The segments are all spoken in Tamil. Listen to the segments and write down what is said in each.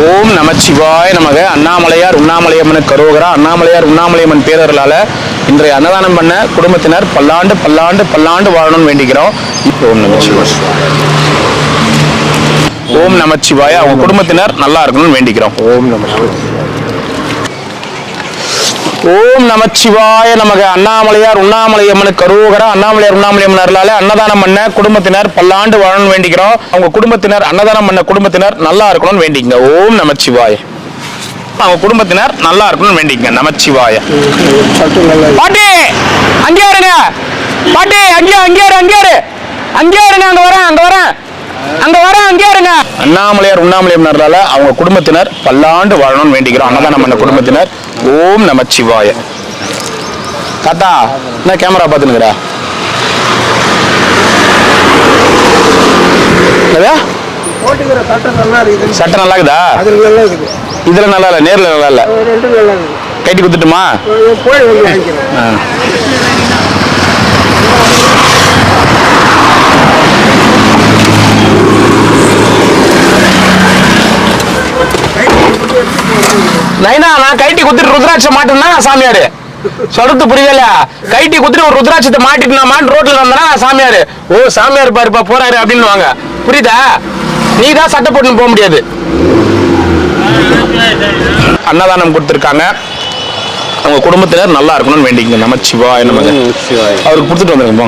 ஓம் நமச்சிவாய நமக. அண்ணாமலையார் உண்ணாமலையம்மனுக்கு கரோகரா. அண்ணாமலையார் உண்ணாமலையம்மன் பேரர்களால் இன்றைய அன்னதானம் பண்ண குடும்பத்தினர் பல்லாண்டு பல்லாண்டு பல்லாண்டு வாழணும்னு வேண்டிக்கிறோம். இப்போ ஓம் நமச்சிவாய. ஓம் நமச்சிவாய. அவங்க குடும்பத்தினர் நல்லா இருக்கணும்னு வேண்டிக்கிறோம். ஓம் நமச்சிவாய. ஓம் நமச்சிவாய நமக. அண்ணாமலையார் உண்ணாமலையம்மனுக்கு கரோகரா. அண்ணாமலையார் உண்ணாமலையம்மன் அருளால அன்னதானம் பண்ண குடும்பத்தினர் பல்லாண்டு வாழணும்னு வேண்டிக்கிறோம். அவங்க குடும்பத்தினர் அன்னதானம் பண்ண குடும்பத்தினர் நல்லா இருக்கணும்னு வேண்டிக்கங்க. ஓம் நமச்சிவாய. அவங்க குடும்பத்தினர் நல்லா இருக்கணும்னு வேண்டிக்கங்க. நமச்சிவாய. பாட்டி அங்கே இருங்க. பாட்டி அங்கே அங்கே அங்கே அங்கே இருங்க. அங்க வரேன் அங்க வரேன் அங்க வரேன் அங்கே இருங்க. அண்ணாமலையார் உண்ணாமலையம்மன் அவங்க குடும்பத்தினர் பல்லாண்டு வாழணும்னு வேண்டிக்கிறோம். அன்னதானம் பண்ண குடும்பத்தினர். ஓம் நமச்சிவாய. தாத்தா என்ன கேமரா பார்த்துனுக்குறா? சட்டை நல்லா இருக்குதா? இதுல நல்லா இல்ல, நேர்ல நல்லா இல்ல. கைட்டி குத்துட்டுமா? நைனா நான் கைட்டி குத்துட்டு ருத்ராட்சம் மாட்டேன்னா சாமியாரு சொல்றது புரியல. கைட்டி குத்துட்டு ஒரு ருத்ராட்சத்தை மாட்டிட்டு நான் ரோட்ல வந்தேன்னா சாமியாரு ஓ சாமியார் பாருப்பா போறாரு அப்படின்னு வாங்க. புரியுதா? நீ தான் சட்டை போட்டு போக முடியாது. அன்னதானம் கொடுத்துருக்காங்க. அவங்க குடும்பத்தினர் நல்லா இருக்கணும்னு வேண்டிங்க. நமச்சிவாய நமக. அவருக்கு கொடுத்துட்டு வந்துருங்க.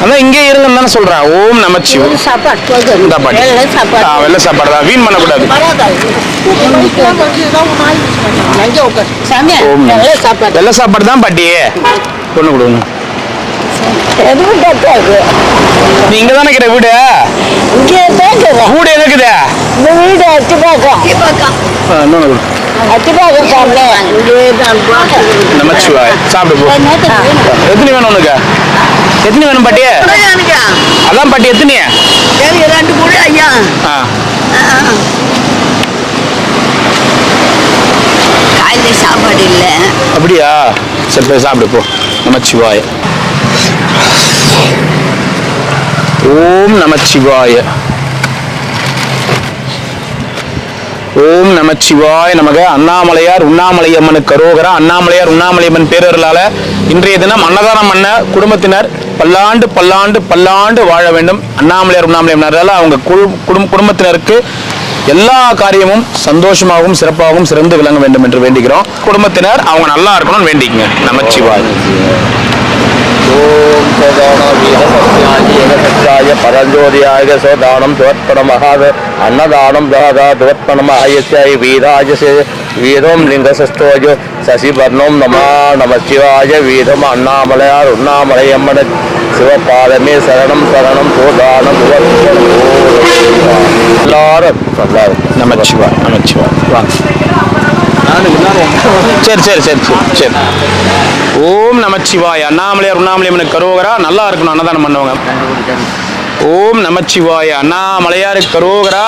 அதான் இங்கே இருங்கன்னு தானே சொல்றேன். ஓம் நமச்சிவாய. வெள்ளை சாப்பாடு தான், வீண் பண்ணக்கூடாது. வெள்ளை சாப்பாடு தான் பாட்டி. பொண்ணு கொடுங்க. நீ இங்க தானே இருக்கிற வீடு? வீடு எங்க இருக்குது? நமச்சிவாய. சாப்பிடு போ. எத்தனை வேணும் உனக்கு? எத்தனை வேணும் பாட்டி? அதான் பாட்டி எத்தனை? சாப்பாடு இல்ல. அப்படியா? சரி போய் சாப்பிடு போ. நமச்சிவாய. ஓம் நமச்சிவாய. ஓம் நமச்சிவாய நமக. அண்ணாமலையார் உண்ணாமலையம்மனுக்கு கரோகரா. அண்ணாமலையார் உண்ணாமலையம்மன் பேரர்களால இன்றைய தினம் அன்னதானம் பண்ண குடும்பத்தினர் பல்லாண்டு பல்லாண்டு பல்லாண்டு வாழ வேண்டும். அண்ணாமலையார் உண்ணாமலையம்மன் அவங்க குடும்பத்தினருக்கு எல்லா காரியமும் சந்தோஷமாகவும் சிறப்பாகவும் சிறந்து விளங்க வேண்டும் என்று வேண்டிக்கிறோம். குடும்பத்தினர் அவங்க நல்லா இருக்கணும்னு வேண்டிக்கங்க. நமச்சிவாய. ஓம் சோதான பரஞ்சோதியாக சோதானம் துவத்பணமாக அன்னதானம் தாதா துவத்பணமாயசாய் வீராஜசே வீரம் லிங்கசஸ்தோஜோ சசிவர்ணம் நமா நமச்சிவாய. வீரம் அண்ணாமலையார் உண்ணாமலையம்மன சிவபாதமே சரணம் சரணம் சோதானம் எல்லாரும் நமச்சிவாய் நமச்சிவாய். வாங்க. சரி சரி சரி சரி சரி. ஓம் நமச்சிவாய. அண்ணாமலையார் உண்ணாமலையம்மனுக்கு கரோகரா. நல்லா இருக்கணும் அன்னதானம் பண்ணவங்க. ஓம் நமச்சிவாய. அண்ணாமலையாருக்கு கரோகரா.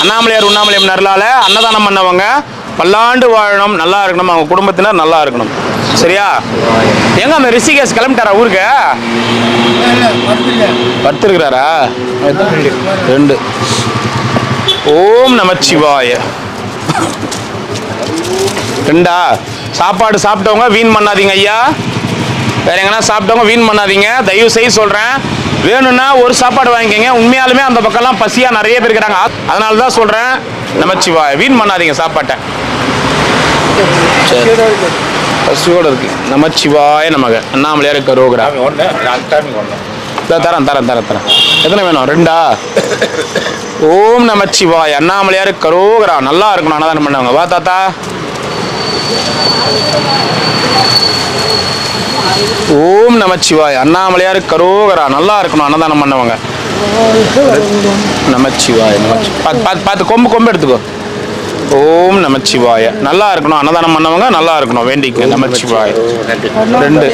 அண்ணாமலையார் உண்ணாமலையம்மன் அருளால அன்னதானம் பண்ணவங்க பல்லாண்டு வாழணும், நல்லா இருக்கணும். அவங்க குடும்பத்தினர் நல்லா இருக்கணும். சரியா? எங்க அந்த ரிஷிகேஷ் கிளம்பிட்டாரா ஊருக்கு? படுத்திருக்கிறாரா? 2. ஓம் நமச்சிவாய. 2 சாப்பாடு சாப்பிட்டவங்க வீண் பண்ணாதீங்க ஐயா. வேற எங்கன்னா சாப்பிட்டவங்க வீண் பண்ணாதீங்க. தயவு செய்து சொல்றேன். வேணும்னா ஒரு சாப்பாடு வாங்கிக்கங்க. உண்மையாலுமே அந்த பக்கம்லாம் பசியா நிறைய பேர் இருக்கிறாங்க. அதனால தான் சொல்றேன். நமச்சிவாய. வீண் பண்ணாதீங்க சாப்பாட்டை. பசியோட இருக்கு. நமச்சிவாய நமக. அண்ணாமலையாருக்கு கரோகரா. தரேன் தரேன் தரேன் தரேன். எத்தனை வேணும்? 2. ஓம் நமச்சிவாய. அண்ணாமலையாருக்கு கரோகரா. நல்லா இருக்கணும் அன்னதானம் பண்ணவங்க. வா தாத்தா. ஓம் நமச்சிவாய. அண்ணாமலையாருக்கு கரோகரா. நல்லா இருக்கணும் அன்னதானம் பண்ணவங்க. நமச்சிவாய. பார்த்து கொம்பு கொம்பு எடுத்துக்கோ. ஓம் நமச்சிவாய. நல்லா இருக்கணும் அன்னதானம் பண்ணவங்க நல்லா இருக்கணும் வேண்டிக்க. நமச்சிவாய. 2.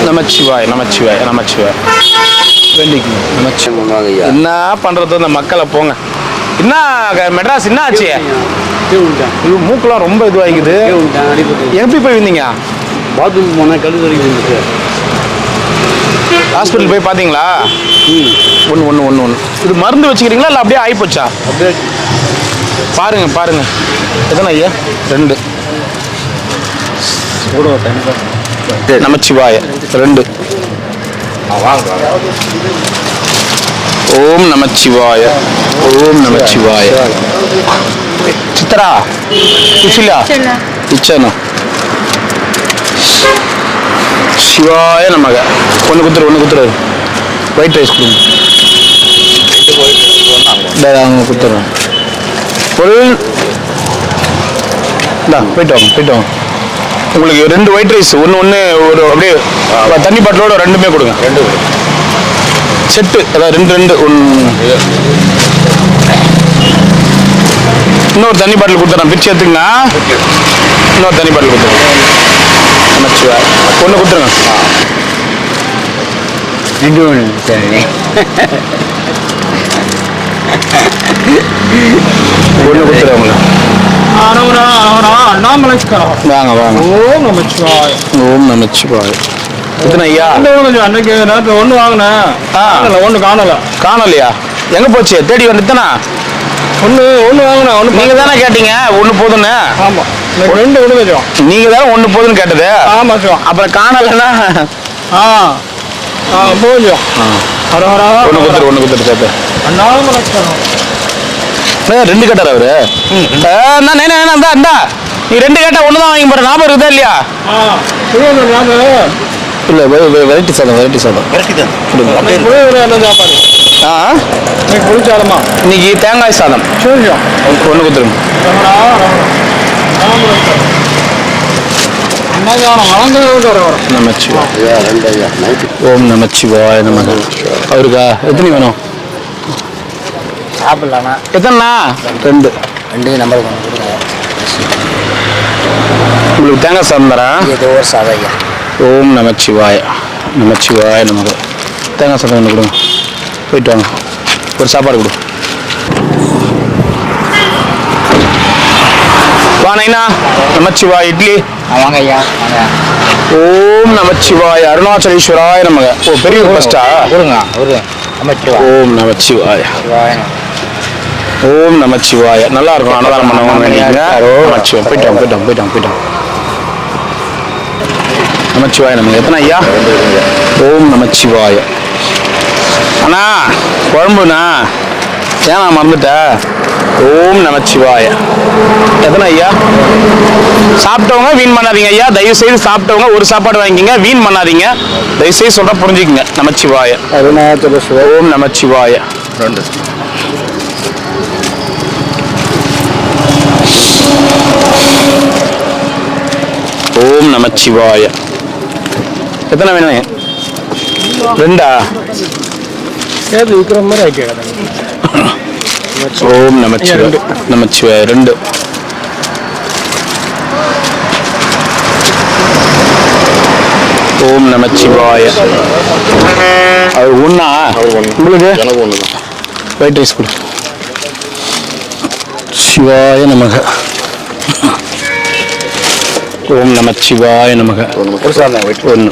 நமச்சிவாய நமச்சிவாய நமச்சிவாய வேண்டிக்கணும். நமச்சிவாய. என்ன பண்றது அந்த மக்களை போங்க. என்ன மெட்ராஸ் என்ன ஆச்சு? இது மூக்கெல்லாம் ரொம்ப இதுவாகிக்குது. எப்படி போய் வந்தீங்க? பாத்ரூம் போனால் கழுது வரைக்கும் வந்துச்சு. ஹாஸ்பிட்டல் போய் பார்த்தீங்களா? ஒன்று இது மருந்து வச்சுக்கிறீங்களா இல்லை அப்படியே ஆகிப்போச்சா? அப்படியே பாருங்க எத்தனை ஐயா? 2 நமச்சிவாய 2. ஓம் நமச்சிவாய ஓம் நமச்சிவாய. சித்ரா சுஷிலா இச்சனா சிவாய நமக. ஒன்று குத்துரு ஒயிட் ரைஸ் கொடுங்க. அவங்க குத்துறோம் பொருள். போயிட்டு வாங்க. உங்களுக்கு 2 ஒயிட் ரைஸ் ஒன்று ஒரு அப்படியே தண்ணி பாட்டிலோட 2மே கொடுங்க. 2 செட்டு, அதாவது 2 இன்னொரு தண்ணி பாட்டில் கொடுத்துறேன். பிரிச்சு எடுத்துங்கண்ணா. இன்னொரு தண்ணி பாட்டில் கொடுத்துருங்க. நமச்சிவாய். ஒன்று கொடுத்துருங்க. 2 சரி. ஒன்று கொடுத்துருவாங்க. வாங்க. ஓம் நமச்சிவாய். ஓம் நமச்சிவாய். எத்தனை ஐயா? அன்னைக்கு நேரத்தில் 1 வாங்கினேன். ஒன்று காணலையா? எங்க போச்சு? தேடி வந்துட்டனா? ஒன்று வாங்கினேன். நீங்க தானே கேட்டீங்க 1 போதுன்னு? ஆமா, 2 விடுவேன். நீங்க தானே 1 போதுன்னு கேட்டது. ஆமா சார். அப்புறம் காணலைன்னா போதும். ஒன்று கொடுத்துரு சேர்த்து. அண்ணா 2 கேட்டார் அவரு. நீ 2 கேட்டா 1 தான் வாங்கி போற. ஞாபகம் இருக்குதா இல்லையா? இல்ல வெரைட்டி சாதம். இன்னைக்கு தேங்காய் சாதம். ஒன்று கொடுத்துருங்க. ஓம் நமச்சிவாய நமக. அவருக்கா எத்தனை வேணும்? சாப்பிடலாமா? எத்தனைண்ணா? 2 நம்பர் கொடுங்க. உங்களுக்கு தேங்காய் சாதம் தரேன். ஏதோ ஒரு சாதம் ஐயா. ஓம் நமச்சிவாய நமக. தேங்காய் சாதம் ஒன்று கொடுங்க. போயிட்டு வாங்க. ஒரு சாப்பாடு கொடு. வாங்கண்ணா. நமச்சிவாய் இட்லி. வாங்க ஐயா வாங்க. ஓம் நமச்சிவாய அருணாச்சலேஸ்வராய நமக. ஓ பெரிய ஃபஸ்ட்டா கொடுங்க. ஓம் நமச்சிவாய ஓம் நமச்சிவாய. நல்லா இருக்கும். அன்னதானம் பண்ணவங்க வேண்டிங்க. நமச்சிவாய். போயிட்டோம். நமச்சிவாய நமக்கு. எத்தனை ஐயா? ஓம் நமச்சிவாய. அண்ணா குழம்புண்ணா ஏன் நான் மறந்துட்டேன். ஓம் நமச்சிவாய. எத்தனை ஐயா? சாப்பிட்டவங்க வீண் பண்ணாதீங்க ஐயா. தயவு செய்து சாப்பிட்டவங்க ஒரு சாப்பாடு வாங்கிக்கிங்க. வீண் பண்ணாதீங்க. தயவு செய்து சொல்ற புரிஞ்சுக்கிங்க. நமச்சிவாய. ஓம் நமச்சிவாய. 2 ஓம் நமச்சிவாய. எத்தனை வேணும்? 2 விற்கிற மாதிரி ஆகிட்டு. ஓம் நமச்சிவாய 2. ஓம் நமச்சிவாய. அது ஒண்ணா? உங்களுக்கு எனக்கு 1 தான். ஒயிட் ரைஸ் கொடு. சிவாய நமக. ஓம் நமச்சிவாய நமக. 1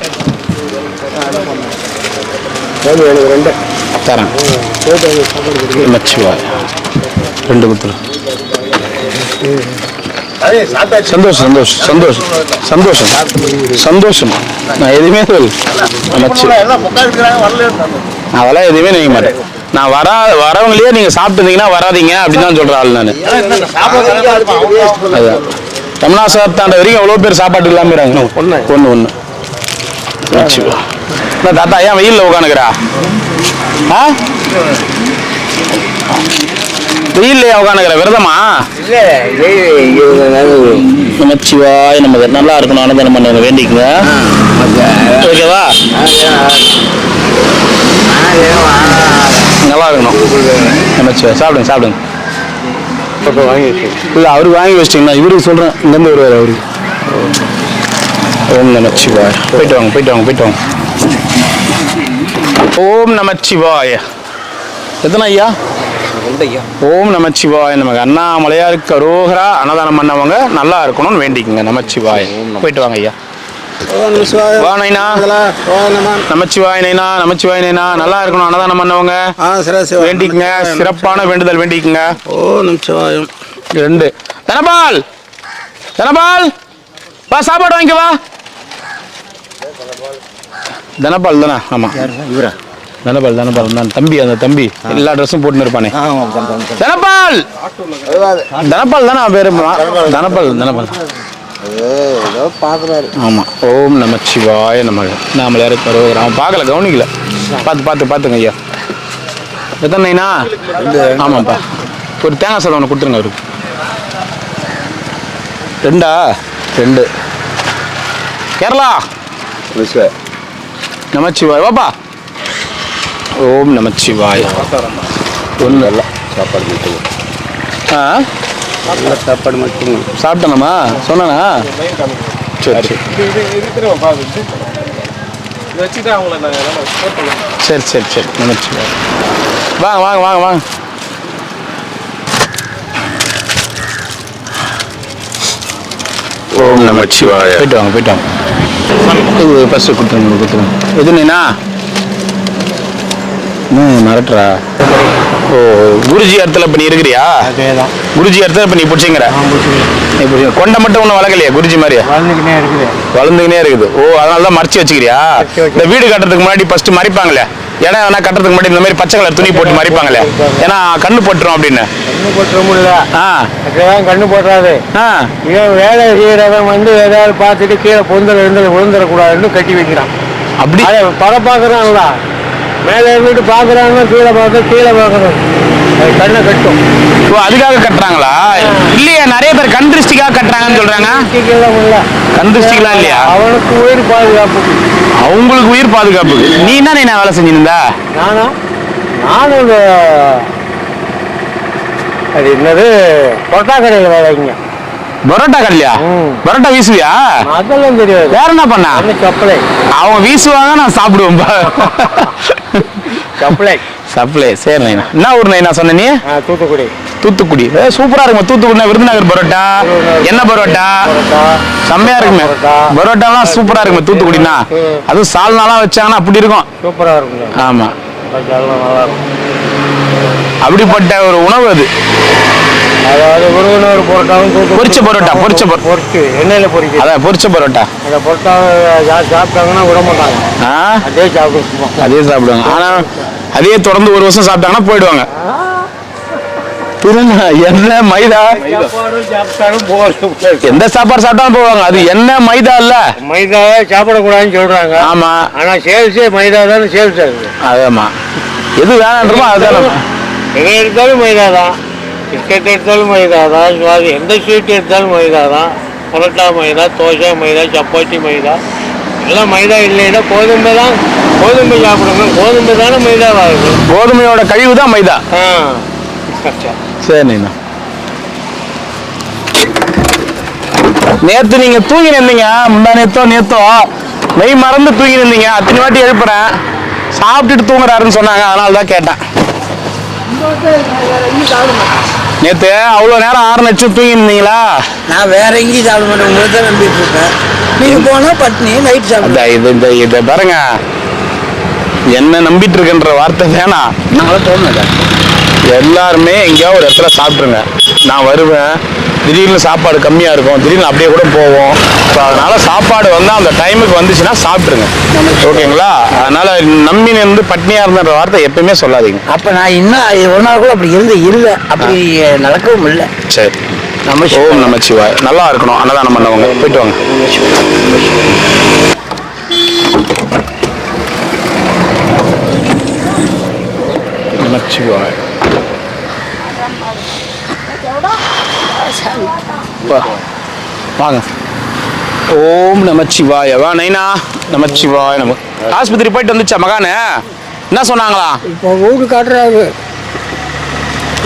தரேன். நமச்சிவாய 2 கொடுத்துரு. சந்தோஷம். நான் எதுவுமே அதெல்லாம் எதுவுமே நினைக்க மாட்டேன். நான் வரவங்களையே நீங்க சாப்பிட்டுருந்தீங்கன்னா வராதீங்க அப்படின்னு தான் சொல்ற ஆள் நான். அதான் ரமணாசாத்தாண்ட வரைக்கும் எவ்வளோ பேர் சாப்பாட்டு இல்லாம இருக்காங்க. ஒன்று தாத்தா ஏன் வெயில்ல உட்காந்துக்கிறா? வெயில்லையா உட்காந்துக்கிற? விரதமா? நமச்சிவாய நம்ம நல்லா இருக்கணும். அன்னதானம் பண்ண வேண்டிக்குங்க. ஓகேவா? நல்லா இருக்கணும். நமச்சிவாய. சாப்பிடுங்க. இல்லை அவரு வாங்கி வச்சிட்டிங்களா? இவருக்கு சொல்கிறேன். இங்கேருந்து வருவார் அவரு. ஓம் நமச்சிவாய. போயிட்டு வாங்க. ஓம் நமச்சிவாய. எத்தனை ஐயா? ஓம் நமச்சிவாய நமக்கு அண்ணாமலையாருக்கு அரோகரா அன்னதானம் பண்ணவங்க நல்லா இருக்கணும்னு வேண்டிக்குங்க. நமச்சிவாய. போயிட்டு வாங்க ஐயா. வா நைனா. நமச்சிவாய நைனா. நமச்சிவாய நைனா. நல்லா இருக்கணும் அன்னதானம் பண்ணவங்க வேண்டிக்குங்க. சிறப்பான வேண்டுதல் வேண்டிக்குங்க. ஓ நமச்சிவாயம். 2 தனபால். தனபால் வா சாப்பாடு வாங்கிக்க வா. தனபால் தானே? ஆமா இவரா தனபால். தனபால் தான் தம்பி. அந்த தம்பி எல்லா ட்ரெஸ்ஸும் போட்டுன்னு இருப்பானே. தனபால். தனபால் தானே பேரு? தனபால். தனபால் ஏதோ பார்க்குறாரு. ஆமா. ஓம் நமச்சிவாய நமக அண்ணாமலையாருக்கு அரோகரா. அவன் பார்க்கல, கவனிக்கல. பார்த்துங்க ஐயா. எத்தனை நைனா? ஆமாப்பா. ஒரு தேங்காய் சாதம் ஒன்று கொடுத்துருங்க அவருக்கு. 2 கேரளா. நமச்சிவாய். வாப்பா. ஓம் நமச்சிவாய். ஒன்றும் இல்லை. சாப்பாடு மட்டும். சாப்பாடு மட்டும் சாப்பிட்டேனம்மா சொன்னானா? சரி சரி சரி சரி. நமச்சிவாய். வாங்க வாங்க வாங்க வாங்க. ஓம் நமச்சிவாய. போயிட்டு வாங்க. பஸ் கொடுத்துருங்க. எதுனா மிரட்டுறா? ஓ குருஜி இடத்துல இப்போ நீ இருக்கிறியா? அதேதான். குருஜி இடத்துல இப்போ நீ பிடிச்சிங்கிற. நீ பிடிச்சி கொண்டை மட்டும் ஒன்றும் வளர்க்கலையா குருஜி மாதிரியா? வளர்ந்துக்கினே இருக்குது. ஓ அதனால தான் மறைச்சி வச்சுக்கிறியா? இந்த வீடு கட்டுறதுக்கு முன்னாடி ஃபர்ஸ்ட் மறைப்பாங்களே, இடம் வேணா கட்டுறதுக்கு முன்னாடி இந்த மாதிரி பச்சை கலர் துணி போட்டு மறைப்பாங்களே, ஏன்னா கண்ணு போட்டுரும் அப்படின்னு. கண்ணு போட்டுற முடியல. கண்ணு போட்டுறாது. இவன் வேலை செய்யறவன் வந்து ஏதாவது பார்த்துட்டு கீழே விழுந்துடக்கூடாதுன்னு கட்டி வைக்கிறான். அப்படி பரப்பாக்குறாங்களா? மேலே இருந்துட்டு பார்க்குறாங்க, கீழே பார்க்கணும். கண்ணை கட்டும். ஓ அதுக்காக கட்டுறாங்களா? இல்லையா, நிறைய பேர் கண் திருஷ்டிக்காக கட்டுறாங்கன்னு சொல்றாங்க. கண் திருஷ்டிக்கலாம் இல்லையா? அவனுக்கு உயிர் பாதுகாப்பு. அவங்களுக்கு உயிர் பாதுகாப்பு. நீ என்ன வேலை செஞ்சிருந்தா? நானும் இந்த அது என்னது பொட்டா கடையில் வேலைங்க. பரோட்டா கடையா? பரோட்டா வீசுவியா? அதெல்லாம் தெரியாது. வேற என்ன பண்ண? சப்ளை. அவங்க வீசுவாங்க, நான் சாப்பிடுவேன். சப்ளை. சரி நைனா. என்ன ஊர் நைனா சொன்ன நீ? தூத்துக்குடி. தூத்துக்குடி சூப்பரா இருக்குமா? தூத்துக்குடி விருதுநகர் பரோட்டா. என்ன பரோட்டா? செம்மையா இருக்குமே பரோட்டாலாம். சூப்பரா இருக்குமே தூத்துக்குடினா. அதுவும் சால்னாலாம் வச்சாங்கன்னா அப்படி இருக்கும். சூப்பரா இருக்கும். ஆமா. அப்படிப்பட்ட ஒரு உணவு அது. அதாவது விருதுநகர் பரோட்டாவும் பொரிச்ச பரோட்டா. பொரிச்சு எண்ணெயில பொரிச்சு. அதான் பொரிச்ச பரோட்டா. அந்த பரோட்டாவை சாப்பிட்டாங்கன்னா விட மாட்டாங்க. அதே சாப்பிடுவாங்க. ஆனா அதே தொடர்ந்து 1 வருஷம் சாப்பிட்டாங்கன்னா போயிடுவாங்க. என்ன மைதா எந்த சாப்பாடு சாப்பிட்டாலும் போவாங்க. அது என்ன மைதா இல்ல? மைதாவே சாப்பிடக்கூடாதுன்னு சொல்றாங்க. ஆமா. ஆனா சேல்ஸே மைதா தானே சேல்ஸ் ஆகுது. ஆமா. எது வேணான்றமோ அதுதான். எதை எடுத்தாலும் மைதா தான். பிஸ்கெட் எடுத்தாலும் மைதா தான். எந்த ஸ்வீட் எடுத்தாலும் மைதா தான். பரோட்டா மைதா, தோசை மைதா, சப்பாத்தி மைதா, எல்லாம் மைதா இல்லைன்னா கோதுமை தான். கோதுமை சாப்பிடணும். கோதுமை தானே மைதா ஆகுது. கோதுமையோட கழிவு தான் மைதா. சரி. நேத்து நீங்க தூங்கி நின்றீங்க. முந்தா நேத்தோ மெய் மறந்து தூங்கி நின்றீங்க. அத்தனை வாட்டி எழுப்புறேன். சாப்பிட்டுட்டு தூங்குறாருன்னு சொன்னாங்க, அதனால தான் கேட்டேன். நேத்து அவ்வளவு நேரம் 6 லட்சம் தூங்கி இருந்தீங்களா? நான் வேற எங்கேயும் சாப்பிட மாட்டேன். உங்களை தான் நம்பிட்டு இருக்கேன். நீங்க போனா பட்னி நைட் சாப்பிட. இதை பாருங்க, என்ன நம்பிட்டு இருக்குன்ற வார்த்தை வேணாம். நாங்களும் தோணுங்க. எல்லாருமே எங்கேயாவது ஒரு இடத்துல சாப்பிட்ருங்க. நான் வருவேன், திடீர்னு சாப்பாடு கம்மியாக இருக்கும், திடீர்னு அப்படியே கூட போவோம். ஸோ அதனால சாப்பாடு வந்து அந்த டைமுக்கு வந்துச்சுன்னா சாப்பிட்ருங்க. ஓகேங்களா? அதனால நம்பி இருந்து பட்னியாக இருந்த வார்த்தை எப்பயுமே சொல்லாதீங்க. அப்போ நான் இன்னும் 1 நாள் கூட அப்படி இல்லை. அப்படி நடக்கவும் இல்லை. சரி. ஓம் நமச்சிவாய். நல்லா இருக்கணும் அன்னதானம் பண்ணவங்க. போயிட்டு வாங்க. நமச்சிவாய். வாங்க. ஓம் நமச்சிவாய. வா நைனா. நமச்சிவாய. நம்ம ஆஸ்பத்திரி போயிட்டு வந்துச்சா மகானு? என்ன சொன்னாங்களா? இப்போ வீடு காட்டுறாரு.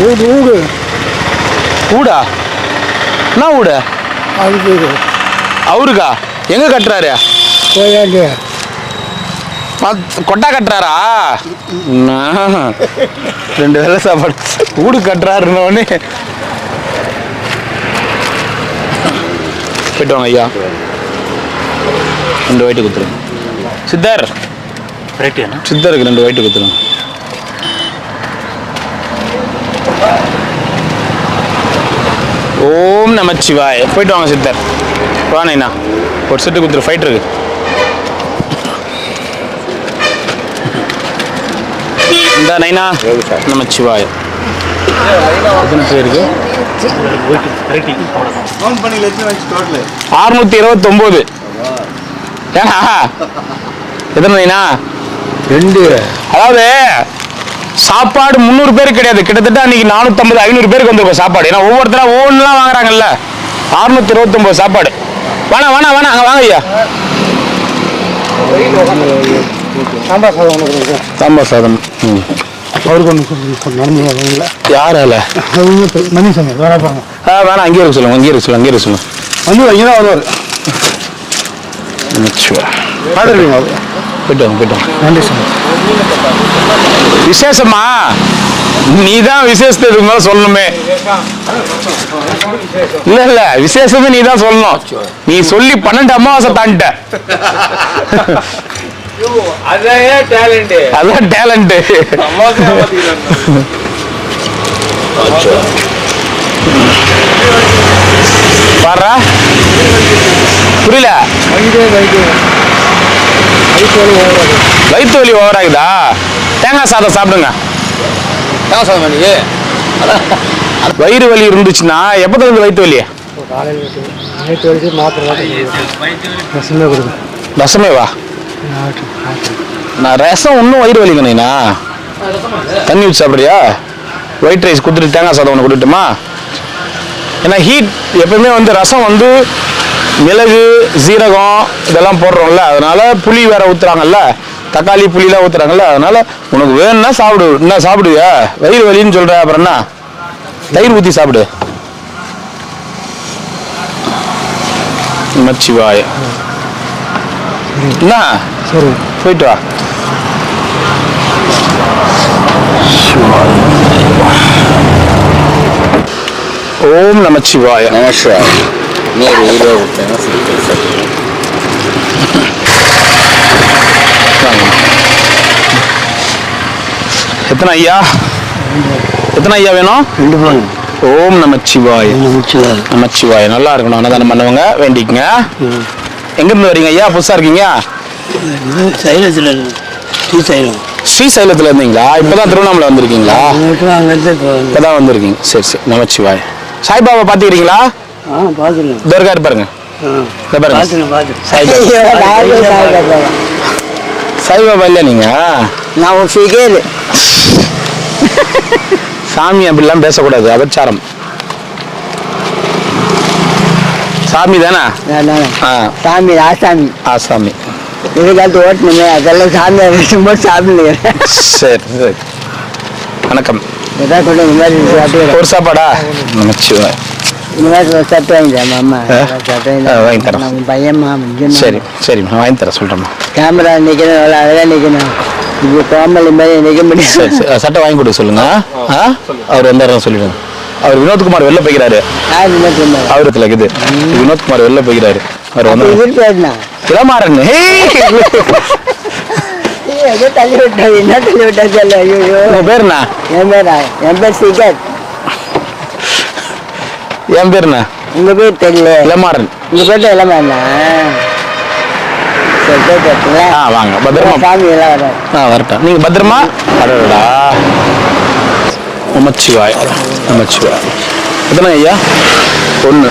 வீடு வீடா? என்ன வீடு? அவருக்கு. அவருக்கா? எங்க கட்டுறாரு? கோயிலாண்டு. கொட்டா கட்டுறாரா? 2 வேளை சாப்பாடு வீடு கட்டுறாருன்னொடனே போயிட்டு வாங்க ஐயா. 2 வயிட்டு குத்துருங்க. சித்தர் சித்தருக்கு 2 வயிட்டு குத்துருங்க. ஓம் நமச்சிவாய. போயிட்டு வாங்க சித்தர். வாண்ணா ஒரு செட்டு குத்துரு. ஃபைட் இருக்கு. இந்த நைனா நமச்சிவாய. எத்தனை பேருக்கு? 629. ஏன்னா எத்தனை நைனா? 2. அதாவது சாப்பாடு 300 பேருக்கு கிடையாது, கிட்டத்தட்ட அன்னைக்கு 450-500 பேருக்கு வந்துருக்கும் சாப்பாடு. ஏன்னா ஒவ்வொருத்தரா ஒவ்வொன்றுலாம் வாங்குறாங்கல்ல. 629 சாப்பாடு. வேணா வேணா வேணா அங்கே வாங்க ஐயா. சாம்பார் சாதம். அவருக்கு ஒன்று நடந்து யாரால? மணிசாமி வேணாம். வேணாம், அங்கேயே இருக்க சொல்லுங்க. அங்கேயே இருக்க சொல்லுங்க. அங்கேயே இருக்க சொல்லுங்க. வந்து இங்கே தான் வருவார். பார்த்துருக்கீங்க. போயிட்டு வாங்க, போயிட்டு வாங்க. நன்றி சார். விசேஷமா நீ தான் விசேஷத்துக்கு மேல சொல்லணுமே. இல்ல இல்ல, விசேஷமே நீ தான் சொல்லணும். நீ சொல்லி 12 அமாவாசை தாண்டிட்ட. அதான் டேலண்ட். பாரா புரியல. வயிற்று வலி ஓவர் ஆகுதா? தேங்காய் சாதம் சாப்பிடுங்க. தேங்காய் சாதம் வலி, வயிறு வலி இருந்துச்சுன்னா எப்போதுல இருந்து வயிற்று வலி? ரசமே வா. நான் ரசம் இன்னும் வயிறு வலிக்கணுண்ணா. தண்ணி ஊற்றி சாப்பிட்றியா? ஒயிட் ரைஸ் கொடுத்துட்டு தேங்காய் சாதம் ஒன்று கொடுத்துட்டுமா? ஏன்னா ஹீட் எப்பவுமே வந்து ரசம் வந்து மிளகு சீரகம் இதெல்லாம் போடுறோம்ல, அதனால புளி வேற ஊத்துறாங்கல்ல, தக்காளி புளிலாம் ஊத்துறாங்கல்ல, அதனால உனக்கு வேணும்னா சாப்பிடு. என்ன சாப்பிடுவியா? வயிறு வலின்னு சொல்ற, அப்புறம் என்ன? தயிர் ஊற்றி சாப்பிடு. நமச்சிவாய. என்ன சரி, போயிட்டு வா. ஓம் நமச்சிவாய. நமஸ்கார். நீர் எத்தனை ஐயா? எத்தனை ஐயா வேணும்? 2. ஓம் நமச்சிவாய. நமச்சிவாய. நல்லா இருக்கணும். அன்னதானம் பண்ணவங்க வேண்டிக்கங்க. எங்கிருந்து வரீங்க ஐயா? புதுசா இருக்கீங்க? ஸ்ரீசைலத்துல இருந்தீங்களா? இப்பதான் திருவண்ணாமலை வந்திருக்கீங்களா? இப்பதான் வந்திருக்கீங்க. சரி சரி. நமச்சிவாய. சாய்பாபா பாத்துக்கிறீங்களா? துர்கா பாருங்க. சாய்பாபா இல்ல நீங்க? நான் ஒரு ஃபிகர். சாமி அப்படிலாம் பேசக்கூடாது, அபச்சாரம். சாமி தானே? சாமி ஆசாமி. ஆசாமி. இதுக்காக ஓட்டணுமே, அதெல்லாம் சாமி சும்மா சாப்பிடுங்க. சரி சரி. வணக்கம். ஏதாவது கொண்டு இந்த மாதிரி சாப்பிட்டு ஒரு சாப்பாடா? நமச்சிவாய். இந்த மாதிரி சட்டை வாங்கிட்டாமா அம்மா? வாங்கி தரேன். நம்ம பையன்மா. சரி சரி, நான் வாங்கி தரேன். சொல்கிறேம்மா. கேமரா நிற்கணும், அதெல்லாம் நிற்கணும். இப்போ கோமலி மாதிரி நிற்க முடியும். சரி சரி, சட்டை வாங்கி கொடுக்க சொல்லுங்க. அவர் வந்தாருன்னு சொல்லிடுங்க. அவர் வினோத்குமார் வெளில போய்க்கிறாரு. அவரத்துல இருக்குது வினோத்குமார் வெளில போய்க்கிறாரு. அவர் வந்து இளமாறன். ஏதோ தள்ளி விட்டாரு. என்ன தள்ளி விட்டா சொல்ல? ஐயோ, உங்க பேர் என்ன? என் பேர் சிகர். என் பேர் என்ன? உங்க பேர் தெரியல. இளமாறன். உங்க பேர் இளமாறனா? வாங்க பத்திரமா. சாமி எல்லாம் வர வரட்டும். நீங்க பத்திரமா. அடடா. நமச்சிவாய். நமச்சிவாய். எத்தனை ஐயா? 1.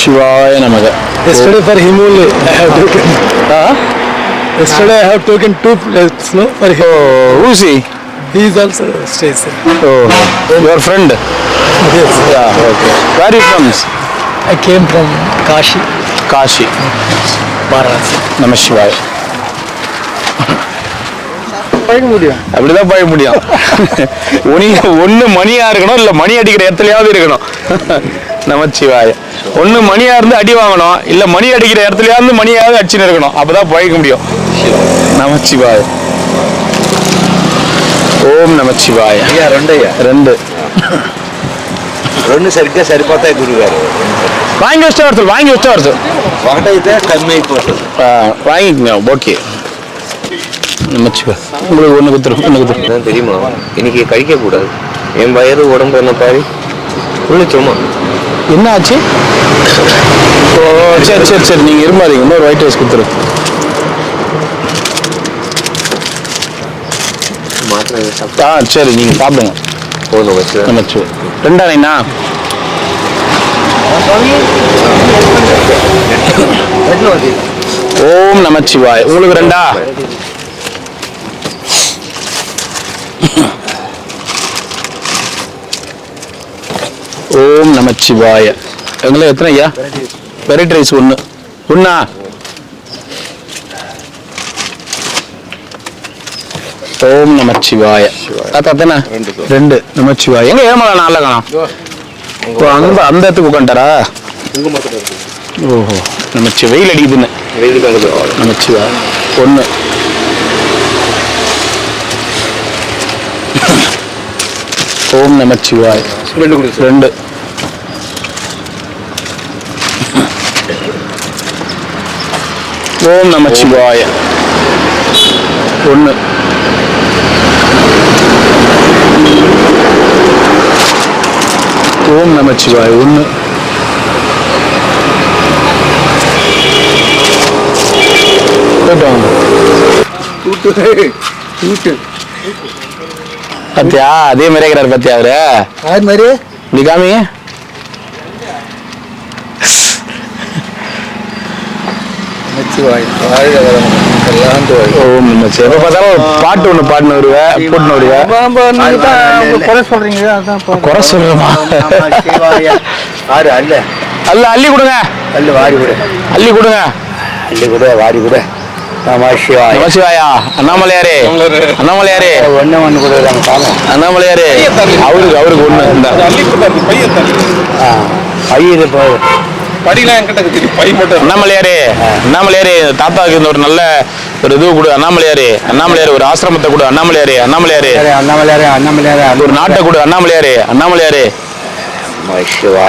சிவாய நமக. Yesterday for him only I have taken. Yesterday I have taken 2 plates, no, for him. Oh, who is he? He is also stays there. Oh, your friend? Yes. Yeah, okay. Where are you from? I came from Kashi. Kashi. Varanasi. Namah Shivaya. பழக முடியும். அப்படிதான் பழக முடியும். ஒண்ணு மணியா இருக்கணும், இல்ல மணி அடிக்கிற இடத்துலயாவது இருக்கணும். நமச்சிவாய. ஒண்ணு மணியா இருந்து அடி வாங்கணும், இல்ல மணி அடிக்கிற இடத்துலயாவது மணியாவது அடிச்சுன்னு இருக்கணும். அப்பதான் பழக முடியும். நமச்சிவாய. ఓం నమశివాయ. అయ్యా రెండయ్యా రెండు రెండు సరిగ్గా సరిపోతాయి గురుగారు. வாங்கி வச்சா வருது, வாங்கி வச்சா வருது. ఒకటైతే కమ్మి అయిపోతుంది. வாங்கிக்கங்க. ஓகே. நமச்சிவாய. உங்களுக்கு ஒன்று குத்துரும், ஒன்று குத்துரும். அதான் தெரியுமா, இன்னைக்கு கழிக்கக்கூடாது. என் வயிறு உடம்பு என்ன பாரு உள்ள சும்மா. என்ன ஆச்சு? ஓ சரி சரி சரி, நீங்கள் இருமாதீங்க. இன்னொரு ஒயிட் ரைஸ் கொடுத்துரு. சரி, நீங்கள் சாப்பிடுங்க. போதும் வச்சு நமச்சிவாய. ரெண்டாண்ணா? ஓம் நமச்சிவாய. உங்களுக்கு ரெண்டா? ஓம் நமச்சிவாய. எங்களுக்கு எத்தனை ஐயா? வெரைட்டி ரைஸ் ஒன்று. ஒண்ணா? ஓம் நமச்சிவாய. அத்தனை? ரெண்டு. நமச்சிவாய. எங்க ஏமாளா நாளில் காணோம்? அந்த அந்த இடத்துக்கு உட்காந்துட்டாரா? ஓஹோ. நமச்சி வெயில் அடிக்குதுன்னு. நமச்சிவாய. ஒன்று. ஓம் நமச்சிவாய. ரெண்டு. ஓம் நமச்சிவாய. ஒன்று. ஓம் நமச்சிவாய. ஒன்று. பத்தியா அதே மாதிரி இருக்கிறார். பத்தியா அவரு அது மாதிரி இப்படி காமிங்க. ஓம் நமச்சிவாய. எப்ப பார்த்தாலும் ஒரு பாட்டு ஒண்ணு பாட்டுன்னு வருவேன், போட்டுன்னு வருவேன். குறை சொல்றீங்க. அதான் குறை சொல்றோமா? ஆறு அல்ல அல்ல அள்ளி கொடுங்க. அல்ல வாரி கூட அள்ளி கொடுங்க. அல்ல கூட வாரி கூட. நமசிவாய. நமசிவாயா. அண்ணாமலையாரே, அண்ணாமலையாரே, ஒண்ணு கூட நாங்கள் பாருங்க. அண்ணாமலையாரே. அவருக்கு ஒண்ணு. இந்த ஐயரு அண்ணாமலையாரே, அண்ணாமலையாரே, தாத்தாவுக்கு இந்த ஒரு நல்ல ஒரு இது கொடு. அண்ணாமலையாரே, அண்ணாமலையாரே, ஒரு ஆசிரமத்தை கொடு. அண்ணாமலையாரே, அண்ணாமலையாரே, அண்ணாமலையாரே அண்ணாமலையாரே ஒரு நாட்டை கொடு. அண்ணாமலையாரே, அண்ணாமலையாரே,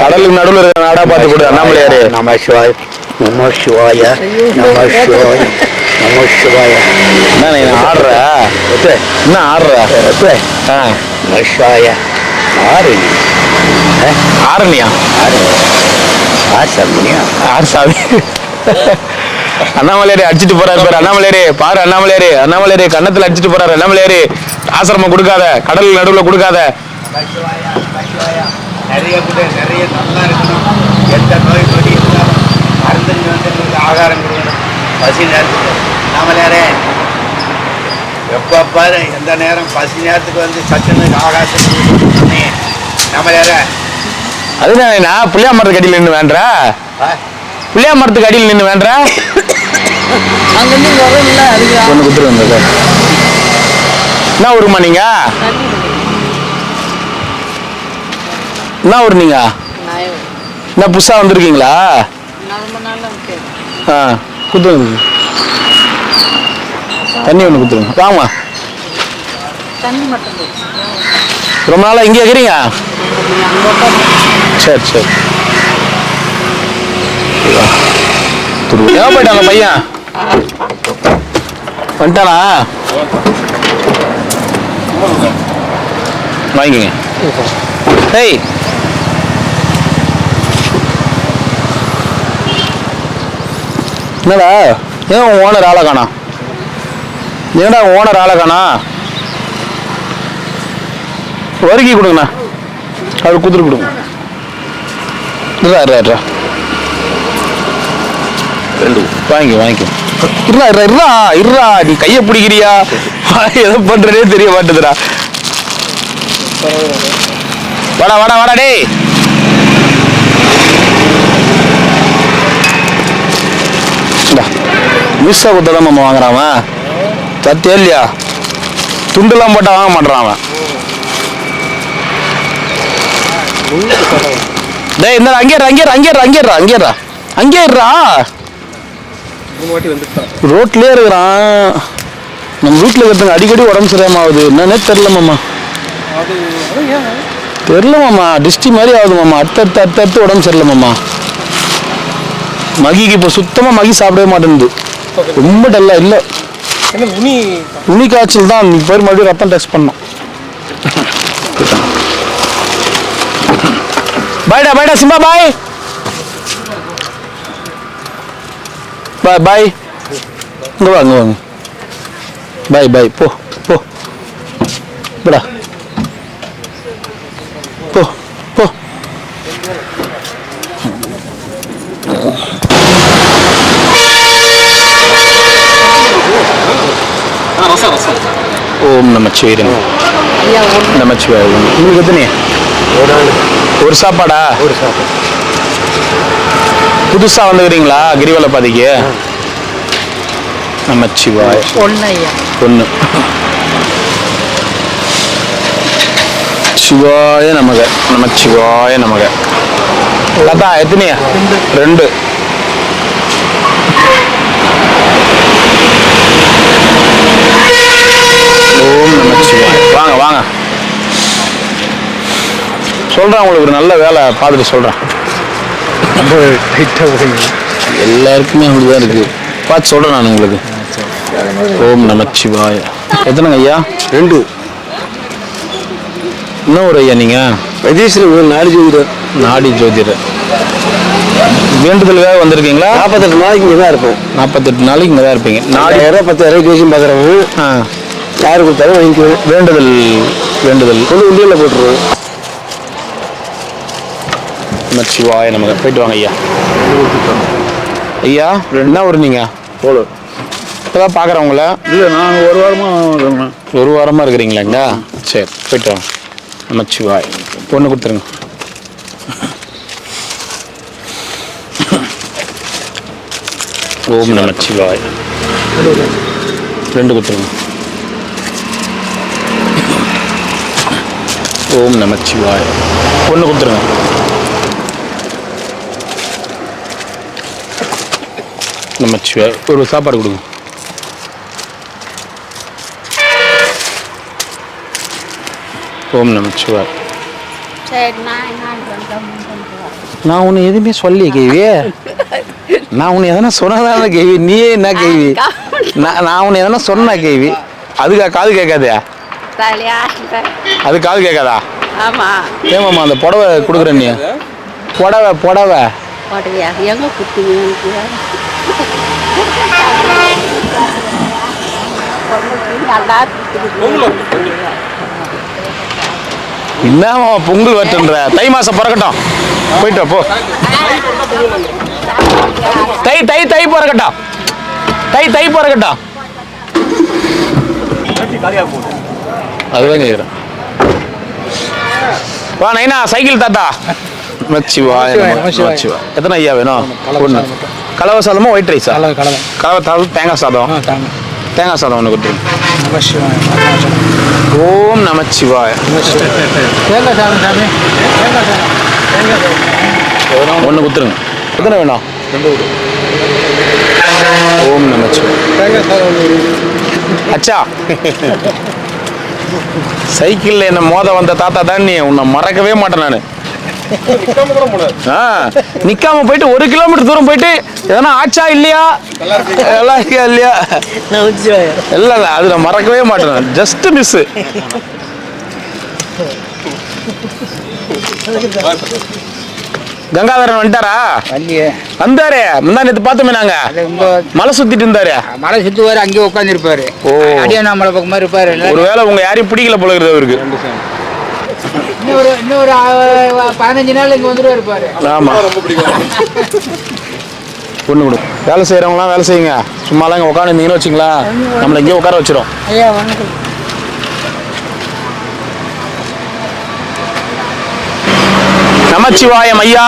கடலுக்கு நடுவில் இருக்கிற நாடா பார்த்து கொடு. அண்ணாமலையாரே. நமசிவாய. நமசிவாய. நமசிவாய. நமசிவாய. என்ன நீ ஆடுற? என்ன ஆடுற? நமசிவாய. ஆறு ஆரணியா? ஆறு சாமி. அண்ணாமலையாரே அடிச்சுட்டு போறாரு பாரு. அண்ணாமலையாரே பாரு. அண்ணாமலையாரே, அண்ணாமலையாரே கன்னத்துல அடிச்சுட்டு போறாரு. அண்ணாமலையாரே, ஆசிரமம் கொடுக்காத, கடல் நடுவில் கொடுக்காத. நிறைய கூட நிறைய நல்லா இருக்கணும். எந்த நோய் நொடி இருந்தாலும் மருந்து வந்து ஆகாரம் கொடுக்கணும். பசி நேரத்துக்கு நாமளே எப்போ பாரு எந்த நேரம் பசி நேரத்துக்கு வந்து சட்டுன்னு ஆகாசத்துக்கு நாமளே. அதுதான் புளியா மரத்துக்கு அடியில் நின்று வேண்ட. புளியா மரத்துக்கு அடியில் நின்று வேண்ட. அங்கிருந்து வரல அதுக்கு ஒன்று குத்துரு வந்தது. என்ன ஊருமா நீங்க? என்ன ஊர் நீங்க? என்ன புதுசா வந்திருக்கீங்களா? ஆ குத்துருங்க. தண்ணி ஒன்று குத்துருங்க. வாமா. ரொம்ப நாளா இங்கே இருக்கிறீங்க? சரி சரி. எங்க போயிட்டாங்க பையன்? வந்துட்டானா? வாங்கிக்கங்க. ஏய் என்னடா ஏன் உன் ஓனர் ஆளை காணா? என்னடா ஓனர் ஆளை காணா? வருகை கொடுங்கண்ணா. அவர் குதிரை கொடுங்க. வாங்கிக்கோ. இருடா நீ கையை பிடிக்கிறியா? எதை பண்றதே தெரிய மாட்டேதுடா. வாடா டேய். மிஸ்ஸா கொடுத்தாதான் நம்ம வாங்குறாமா? சத்தியா இல்லையா? துண்டுலாம் போட்டா வாங்க மாட்டான் அவன். டேய் இந்த அங்கேறா ரோட்லயே இருக்கிறான். நம்ம வீட்டுல இருக்கிறதுங்க அடிக்கடி உடம்பு சரியாம ஆகுது. என்னன்னே தெரியல மாமா டிஸ்டி மாதிரி ஆகுது மாமா. அடுத்து உடம்பு சரியில்லை மாமா. மகிக்கு இப்போ சுத்தமா மகி சாப்பிடவே மாட்டேங்குது. ரொம்ப டல்லா இல்ல. உனி காய்ச்சல் தான். நீ போய் மறுபடியும் ரத்தம் டெஸ்ட் பண்ணோம். பாய்டா சிம்பா பாய் பாய் இங்க வாங்க பாய் போ படா போ ஓம் நமச்சிவாய. உங்களுக்கு எத்தனை? ஒரு சாப்பாடா? ஒரு சாப்பாடு. புதுசா வந்துக்கிறீங்களா கிரிவலப்பாதைக்கு? நமச்சிவாய. ஒன்று சிவாய நமக. நமச்சிவாய நமக. தாத்தா எத்தனையா? 2. ஓம் நமச்சிவாய. வாங்க சொல்றேன். உங்களுக்கு ஒரு நல்ல வேலை பார்த்துட்டு சொல்றேன். எல்லாருக்குமே அப்படிதான் இருக்கு. பார்த்து சொல்றேன் நான் உங்களுக்கு. ஓம் நமச்சிவாய. எத்தனைங்க ஐயா? 2. என்ன ஒரு ஐயா நீங்க? நாடி ஜோதிடர். வேண்டுதலுக்காக வந்திருக்கீங்களா? 48 நாளைக்கு இங்கே தான் இருப்பேன். 48 நாளைக்கு இங்கே தான் இருப்பீங்க. 4000 10,000 பேசி பார்க்குறவங்க யாரு கொடுத்தாலும் வாங்கிக்குவேன். வேண்டுதல் கொண்டு உண்டியில் போட்டுருவேன். நமச்சிவாய நமக்கு. போயிட்டு வாங்க ஐயா. என்ன ஒரு நீங்க போல இப்போதான் பார்க்குறேன் உங்களை. இல்லை நான் ஒரு வாரமாக இருக்கிறீங்களாங்க? சரி போயிட்டு வாங்க. நமச்சிவாய. பொண்ணு கொடுத்துருங்க. ஓம் நமச்சிவாய. 2 கொடுத்துருங்க. ஓம் நமச்சிவாய. பொண்ணு கொடுத்துருங்க. நமச்சிவாய. ஒரு சாப்பாடு கொடுங்க. ஓம் நமச்சிவாய. நான் உன்னை எதுவுமே சொல்லி கேவி. நான் உன்னை எதனா சொன்னதான கேவி. நீயே என்ன கேவி? நான் உன்னை எதனா சொன்னா கேவி. அதுக்கா காது கேட்காதே? அது காது கேட்காதா? ஏமாம்மா அந்த புடவை கொடுக்குறேன். நீ புடவை எங்க குடுத்தீங்க? என்னமா பொங்கல் வரட்டுன்ற? தை மாசம் பிறக்கட்டும். போயிட்டு போ. தை பிறக்கட்டும். தை பிறக்கட்டும். அதுதான் கேட்குறேன். வா நைனா சைக்கிள் தாத்தா. நமச்சிவாய. எத்தனை ஐயா வேணும்? ஒன்று. கலவை சாதமா ஒயிட் ரைஸா? கலவை சாதம் தேங்காய் சாதம். தேங்காய் சாதம் ஒன்று கொடுத்துருங்க. ஓம் நமச்சிவாய. ஒன்று கொடுத்துருங்க. எத்தனை வேணும்? 2. ஓம் நமச்சிவாய. அச்சா சைக்கிள்ல என்ன மோத வந்த தாத்தா தான் நீ. உன்னை மறக்கவே மாட்டேன் நான். நிக்காம போயிட்டு 1 கிலோமீட்டர் தூரம் போயிட்டு எதனா ஆச்சா இல்லையா இல்லையா இல்ல அது நான் மறக்கவே மாட்டேன். Just miss. கங்காதரன் வந்துட்டாரா? வந்தாரு. முந்தா நேத்து பார்த்தோமே நாங்க. மலை சுத்திட்டு இருந்தாரு. மலை சுத்துவாரு. அங்கேயே உட்காந்து இருப்பாரு. அடியா மலை பக்கமா இருப்பாரு. ஒருவேளை உங்க யாரையும் பிடிக்கல போல இருக்குது அவருக்கு. இன்னொரு 15 நாள் இங்க வந்துட்டு இருப்பாரு. ஆமா பொண்ணு கொடு. வேலை செய்யறவங்களாம் வேலை செய்யுங்க. சும்மாலாம் இங்க உட்காந்துருந்தீங்கன்னு வச்சுங்களா நம்மள இங்கே உட்கார வச்சிரும். ஐயா வணக்கம். நமச்சிவாயம் ஐயா.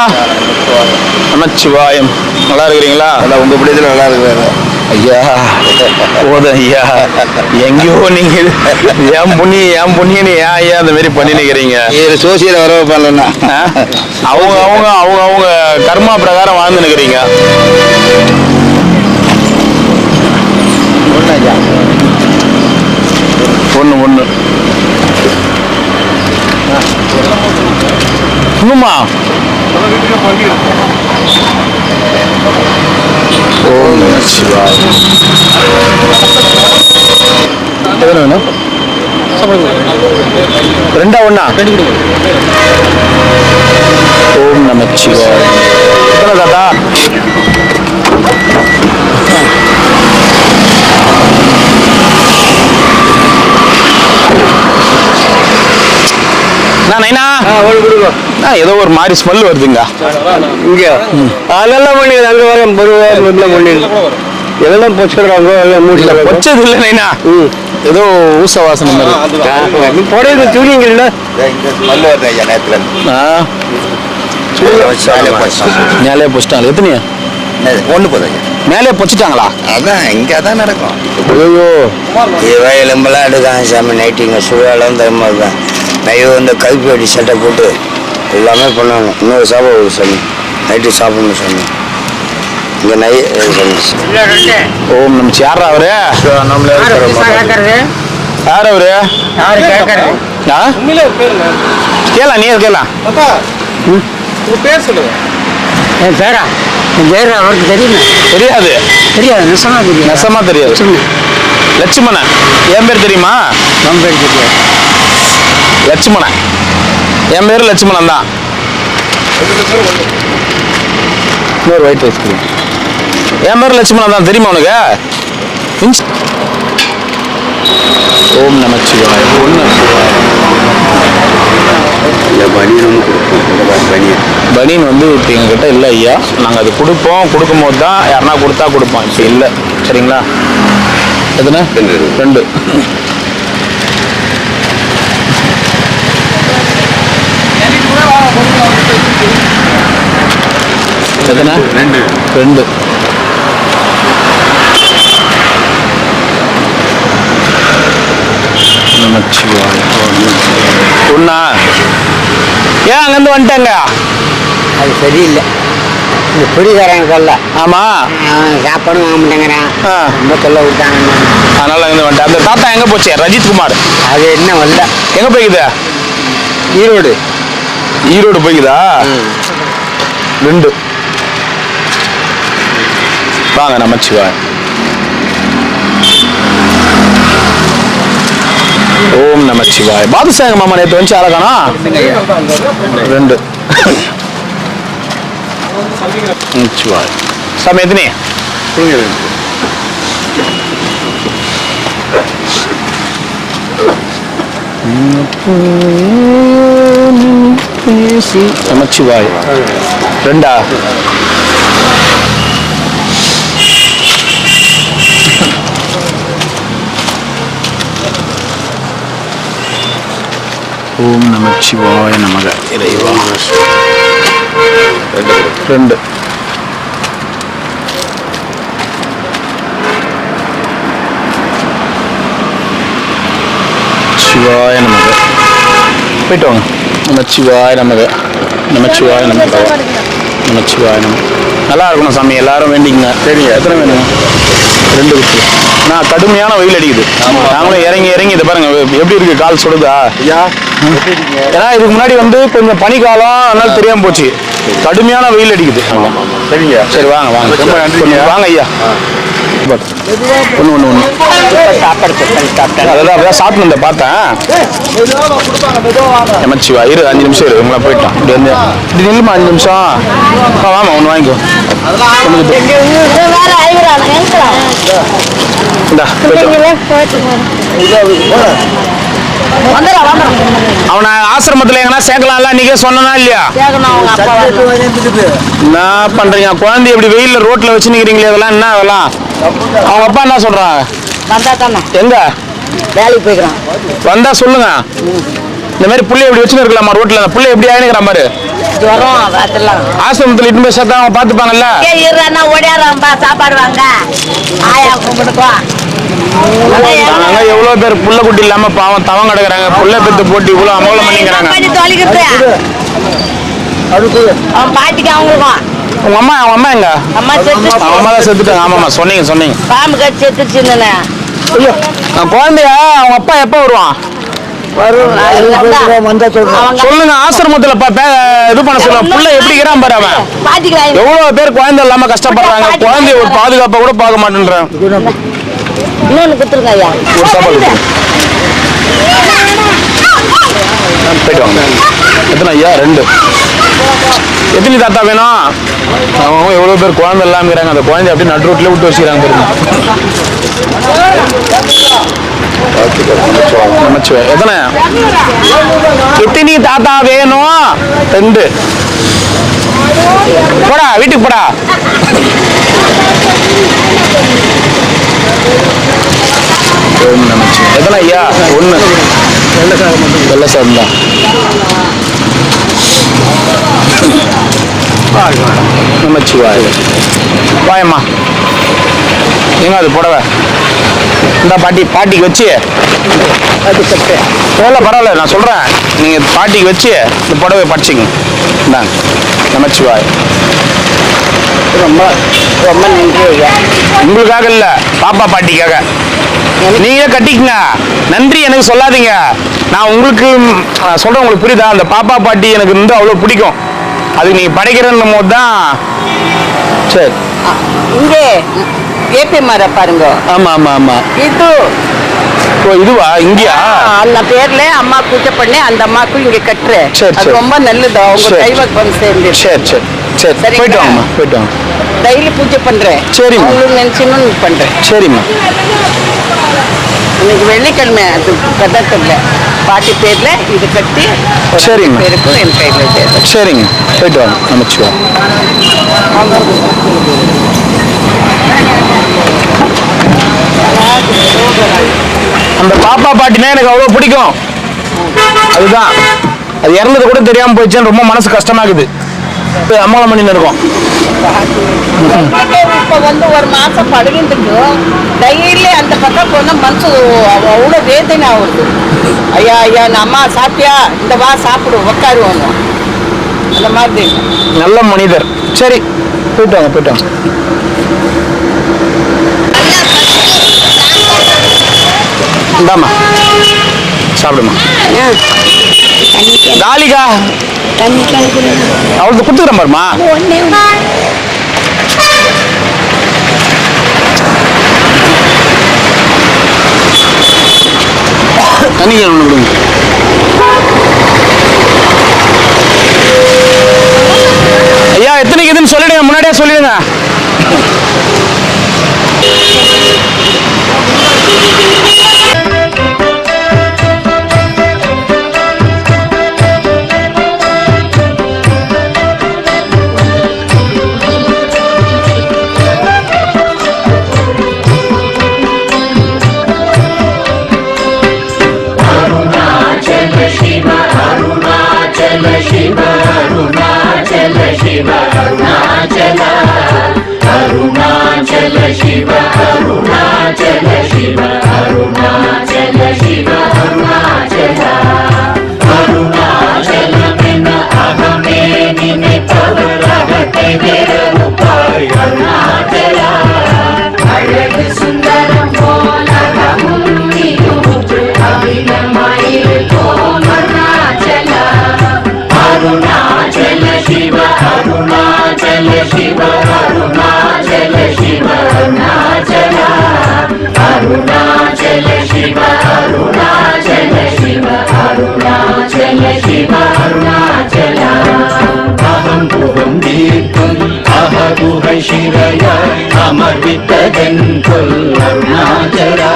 நமச்சிவாயம். நல்லா இருக்கிறீங்களா? உங்க பிடிச்சல நல்லா இருக்கிறாரு. ஐயா போதும் ஐயா, எங்கேயோ நீங்க ஏன் புண்ணியன்னு ஏன் ஐயா அந்த மாதிரி பண்ணி நிக்கிறீங்க? சோசியல் வர பண்ணலன்னா அவங்க அவங்க அவங்க அவங்க கர்மா பிரகாரம் வாழ்ந்து நிக்கிறீங்க. ஒண்ணு இன்னுமா ஓம் நம சிவாய. எத்தனை வேணும்? ரெண்டா ஒண்ணா? ஓம் நம சிவாய. எத்தனை தாத்தா? நைனா ஏதோ ஒரு மாதிரி ஸ்மெல் வருதுங்க இங்கே அதெல்லாம் பண்ணி அங்கே வர பண்ணி எதெல்லாம் பொச்சுடுறாங்க எல்லாம் மூடி பொச்சது இல்லை நைனா, ஏதோ ஊச வாசனை மாதிரி போடுறது தூணிங்கல்ல ஸ்மெல் வருது ஐயா நேரத்துல மேலே பொச்சிட்டாங்க. எத்தனையா? ஒண்ணு போதும் ஐயா. மேலே பொச்சிட்டாங்களா? அதான் இங்கே தான் நடக்கும். ஐயோ இவன் எலும்பெல்லாம் எடுக்காங்க சாமி. நைட்டுங்க சுழலும் தரும்போது தான் நைவு வந்து கருப்பு வெடி சட்டை போட்டு எல்லாமே பண்ணுவாங்க. இன்னொரு சாப்பிட சாமி, நைட்டு சாப்பிடணும் சாமி. இங்கே நை ஓம் நம. யாரா அவரு? யார் அவரு? கேளா, நீ கேளா. பேர் சொல்லுங்க. என் பேரா? என் பேர் அவருக்கு தெரியுமே. தெரியாது நெசமா தெரியும். நெசமா தெரியாது. லட்சுமணன். என் பேர் தெரியுமா? நம்ம பேர் தெரியாது. லட்சுமணன். என் பேர் லட்சுமணன் தான். இன்னொரு ஒயிட் ரைஸ் கொடுங்க. என் பேர் லட்சுமணன் தான், தெரியுமா உனக்கு? ஓம் நம சிவாய. ஒன்று பனியன் வந்து இப்போ எங்ககிட்ட இல்லை ஐயா. நாங்கள் அது கொடுக்கும்போது தான் யாருன்னா கொடுத்தா கொடுப்போம். இப்போ இல்லை. சரிங்களா? எத்தனை? 2. எத்தனை? 2. நமச்சிவாய. ஒண்ணா? ஏன் அங்கேருந்து வந்துட்டாங்க? அது சரியில்லை. இந்த பொடிக்காரங்க சொல்ல. ஆமா, சாப்பாடும் வாங்க மாட்டேங்கிறான். ரொம்ப தொல்லை விட்டாங்க. அதனால அங்கேருந்து வந்துட்டேன். அந்த தாத்தா எங்கே போச்சு? ரஜித் குமார். அது என்ன வரல. எங்கே போய்க்குது? ஈரோடு போய்க்குதா? 2. வாங்க நமச்சிவாய். ஓம் நமச்சிவாய். பாதுசாங்க மாமா நேற்று வந்து அழகானா? 2. நமச்சிவாய். சாமி எத்தனை? நமச்சிவாய். 2. ஓம் நமச்சிவாய நமக. இறைவா. 2. சிவாய நமக. போயிட்டு வாங்க. நமச்சிவாய நமக. நமச்சிவாய நமக. நமச்சிவாய நமக. நல்லா இருக்கணும் சாமி, எல்லாரும் வேண்டிங்க. சரி, எத்தனை வேணுங்க? 2 குத்து. நான் கடுமையான வெயில் அடிக்குது. நாங்களும் இறங்கி இதை பாருங்க எப்படி இருக்கு, கால் சுடுதா? ஏன்னா இதுக்கு முன்னாடி வந்து கொஞ்சம் பனிக்காலம், அதனால தெரியாம போச்சு. கடுமையான வெயில் அடிக்குது. சரிங்க, சரி வாங்க வாங்க. ரொம்ப நன்றி. வாங்க ஐயா. ஒன்று அதான் அப்படியே சாப்பிட்டு பார்த்தேன். எமச்சிவா இரு, 5 நிமிஷம் இரு, உங்களை போயிட்டான். இப்படி வந்து இப்படி நில்லுமா 5 நிமிஷம். வாமா, ஒன்று வாங்கிக்கோ. அவனை ஆசிரமத்தில் எங்கன்னா சேர்க்கலாம்ல, நீங்க சொன்னா இல்லையா? என்ன பண்றீங்க? குழந்தை எப்படி வெயில்ல ரோட்ல வச்சு நிக்கிறீங்களே, இதெல்லாம் என்ன? அதெல்லாம் அவங்க அப்பா என்ன சொல்றாங்க? எங்க வேலைக்கு போய்க்கிறான். வந்தா சொல்லுங்க. இந்த மாதிரி புள்ளை எப்படி வச்சுன்னு இருக்கலாமா ரோட்ல? புள்ளை எப்படி ஆயினுக்கிறான் பாரு. ஜுரம் அதெல்லாம் ஆசிரமத்தில் இட்டு போய் சேர்த்தா அவங்க பார்த்துப்பாங்கல்ல. இருறானா ஓடியாரம்பா சாப்பாடு வாங்க ஆயா கும்பிடுக்கோம். நாங்க எவ்வளவு பேர் புள்ள குட்டி இல்லாம பாவம் தவம் கிடக்குறாங்க. புள்ள பெத்து போட்டு இவ்வளவு அமோலம் பண்ணிக்கிறாங்க. அவன் பாட்டிக்கு அவங்களுக்கும் உங்க அம்மா எங்க? அம்மா செத்து அவங்க அம்மா தான் செத்துட்டாங்க. ஆமாம்மா சொன்னீங்க. பாம்பு கட்சி செத்துச்சுன்னு ஐயோ குழந்தைய அவங்க அப்பா எப்போ வருவான்? சொல்லுங்க. ஆசிரமத்துல இது பண்ண சொல்லுங்க. புள்ள எப்படி இருக்கிறான் பாரு. அவன் எவ்வளவு பேர் குழந்தை இல்லாம கஷ்டப்படுறாங்க. குழந்தைய ஒரு பாதுகாப்பா கூட பார்க்க மாட்டேன்றான். இன்னொன்னு கொடுத்துருங்க ஐயா. ஒரு சாப்பாடு போயிட்டு வாங்க. எத்தனை ஐயா? 2. எத்தனை தாத்தா வேணும்? அவங்க எவ்வளவு பேர் குழந்தை இல்லாம இருக்கிறாங்க. அந்த குழந்தை அப்படியே நடு ரோட்ல விட்டு வச்சுக்கிறாங்க பாருங்க. எத்தனை எத்தனை தாத்தா வேணும்? 2. போடா வீட்டுக்கு போடா. எத்தனை ஐயா? 1. வெள்ளை சாதம் தான். நமச்சிவாய். வாயம்மா எங்க அது புடவை? இந்த பாட்டிக்கு வச்சு பரவாயில்ல நான் சொல்றேன். நீங்க பாட்டிக்கு வச்சு இந்த புடவை படிச்சுங்க. இந்தாங்க. நமச்சிவாய். ரொம்ப ரொம்ப நன்றி ஐயா. உங்களுக்காக இல்ல, பாப்பா பாட்டிக்காக. நீங்க கட்டிக்கங்க. நன்றி எனக்கு சொல்லாதீங்க. நான் உங்களுக்கு சொல்றேன். உங்களுக்கு புரியுதா? அந்த பாப்பா பாட்டி எனக்கு வந்து அவ்வளவு பிடிக்கும். அதுக்கு நீங்க படைக்கிறன்னும் போது தான். சரி இங்கே ஏபி மர பாருங்க. ஆமா இது இதுவா? இங்கயா? அந்த பேர்ல அம்மா பூஜை பண்ணி அந்த அம்மாக்கும் இங்க கட்டுறேன். அது ரொம்ப நல்லது. அவங்க கைவக்கு வந்து சேர்ந்து. சரி போயிட்டு வாங்கம்மா. போயிட்டு வாங்க. டெய்லி பூஜை பண்றேன். சரிம்மா. உங்களுக்கு நினைச்சுன்னு பண்றேன். சரிம்மா. இன்னைக்கு வெள்ளிக்கிழமை அது கதத்துல பாட்டி பேர்ல இது கட்டி சரிங்க. பேருக்கும் என் கையில சேர்த்து. சரிங்க போயிட்டு வாங்க. நமச்சிவா. அந்த பாப்பா பாட்டினா எனக்கு அவ்வளவு பிடிக்கும். அதுதான் அது இறந்தது கூட தெரியாம போயிடுச்சுன்னு ரொம்ப மனசு கஷ்டமாக்குது. அம்மாளம் பண்ணின்னு இருக்கோம். இப்ப வந்து ஒரு மாசம் பழகிட்டு டெய்லி அந்த பக்கம் போனா மனசு அவ்வளவு வேதனை ஆகுது. ஐயா நான் அம்மா சாப்பிட்டியா? இந்த வா சாப்பிடு உக்காருவோம். அந்த மாதிரி நல்ல மனிதர். சரி போயிட்டு வாங்க. இந்தாம்மா சாப்பிடுமா. காலிகா அவளுக்கு கொடுத்துக்கிறேன் பாருமா. தண்ணி ஒன்று கொடுங்க. ஐயா எத்தனைக்கு இதுன்னு சொல்லிடுங்க. முன்னாடியே சொல்லிடுங்க. शिरय अमर्वितदन् अरुणाचला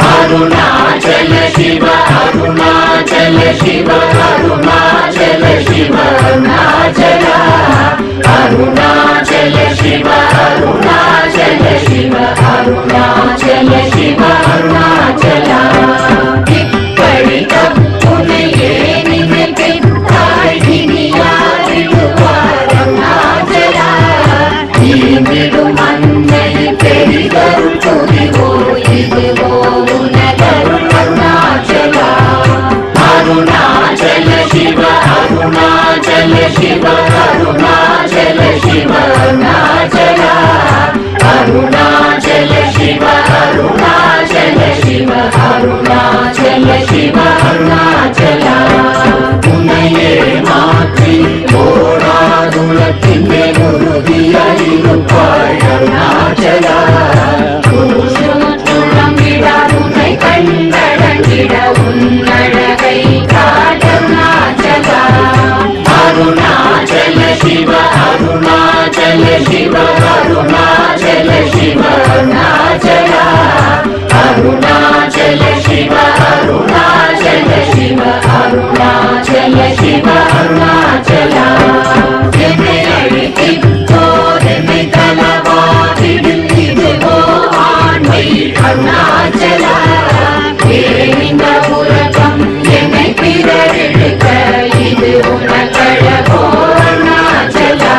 अरुणाचल शिव अरुणाचल शिव अरुणाचल शिव अरुणाचला अरुणाचल शिव अरुणाचल शिव अरुणाचल அருணாச்சல சிவ அருணாச்சல சிவ அருணாச்சலா உன்னையே மாற்றி ஓடாதுலத்தின் உறுதியாயிருப்பாய் அருணாச்சலா உன்னை கண்டடங்கிட உன்னழகை காட்டருணாச்சலா அருணாச்சல சிவ அருணாச்சல சிவ அருணாச்சல சிவ அருணாச்சலா அருணாச்சல சிவ அருணாச்சல சிவ அருணாச்சல சிவ அருணாச்சலா என்னை அழித்தோர் என்னை தலவாதிடும் இதுவோ ஆண்மை அருணாச்சலா இந்த உலகம் என்னை பிறரெடுக்க இது உனக்கழகோ அருணாச்சலா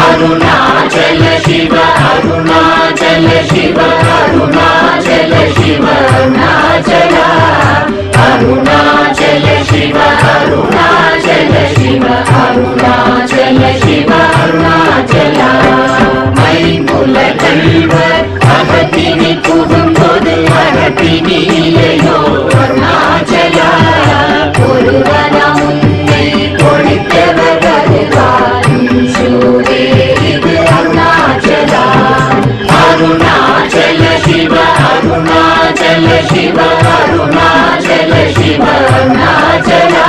அருணாச்சல சிவ அருணாச்சல சிவ அருணாச்சல சிவ அருணாச்சலா அருணாச்சல சிவ அருணாச்சல சிவ அருணாச்சல சிவ அருணாச்சலா மைமுல கல்வர் அகத்தினி புகும்போது அகத்தினி இல்லையோ அருணாச்சலா ஒருவரம் உன்னை ஒழித்தவர் வருவாரும் சூரே இது அருணாச்சலா அருணாச்சல சிவ அருணாச்சல சிவ அருணாச்சல சிவ அருணாச்சலா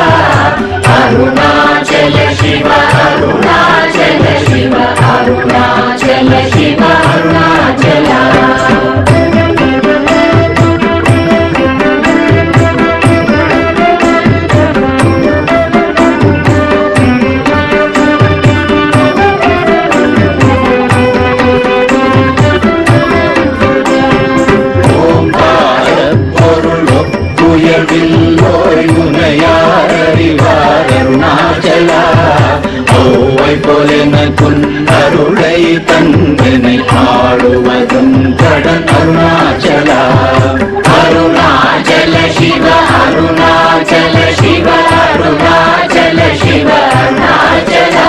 அருணாச்சல சிவ அருணாச்சல சிவ அருணாச்சல சிவ அருணாச்சலா அருணாச்சலா ஓவை போலென குன்னருளை தந்தனை பாடுவதும் கடன் அருணாச்சலா அருணாச்சல சிவ அருணாச்சல சிவ அருணாச்சல சிவ அருணாச்சலா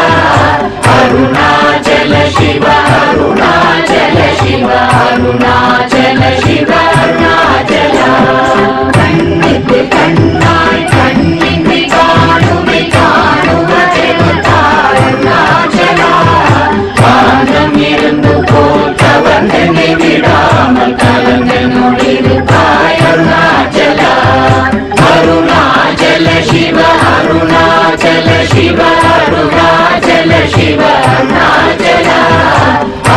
அருணாச்சல சிவ அருணாச்சல சிவ அருணாச்சல சிவ அருணாச்சலா கண்ணுக்கு கண்ணாய் கண்ணின்றி காணுமை காணுவதெருணாச்சலா காலம் இருந்து போற்றவந்தனை விடாமல் கலங்கனோடிருப்பாய் அருணாச்சலா அருணாச்சல சிவ அருணாச்சல சிவ அருணாச்சல சிவ அருணாச்சலா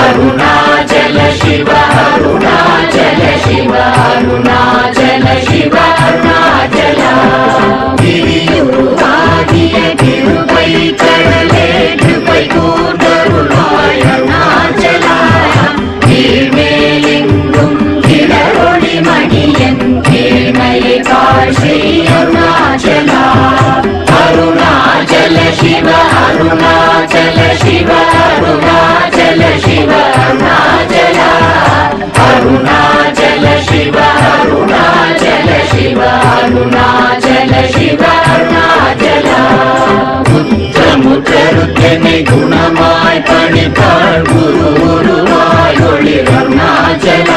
அருணாச்சல சிவ அருணாச்சல சிவ அருணாச்சல சிவ அருணாச்சலா திரியுருவாகிய திருப்பை கடலே கிருபை கூர்ந்தருளாய் அருணாச்சலா கீழ்மேலெங்கும் கிளரொளி மணியன் கீழ்மையை காட்சி அருணாச்சலா அருணாச்சல சிவ அருணாச்சல சிவ அருணாச்சல சிவ அருணாச்சலா அருணாச்சல சிவ அருணாச்சல சிவ அருணாச்சல சிவ அருணாச்சலா முற்றமுற்றருத்தனை குணமாய் பணித்தாள் குருவாய் ஒளி அருணாச்சலா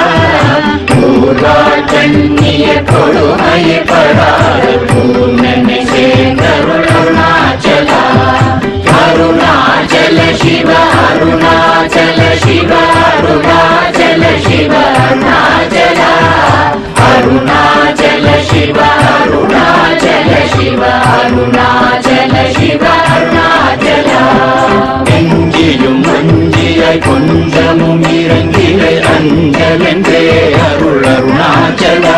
பூர்வாள் கண்ணிய கொடுமையை படாத பூர்ணனை சேர்ந்தருள் அருணாச்சலா அருணாச்சல சிவ அருணாச்சல சிவ அருணாச்சல சிவ அருணாச்சலா அருணாச்சல சிவ அருணாச்சல சிவ அருணாச்சல சிவ அருணாச்சலா எங்கியும் மஞ்சியாய் கொஞ்சமும் இறங்கிலை அஞ்சலென்றே அருள் அருணாச்சலா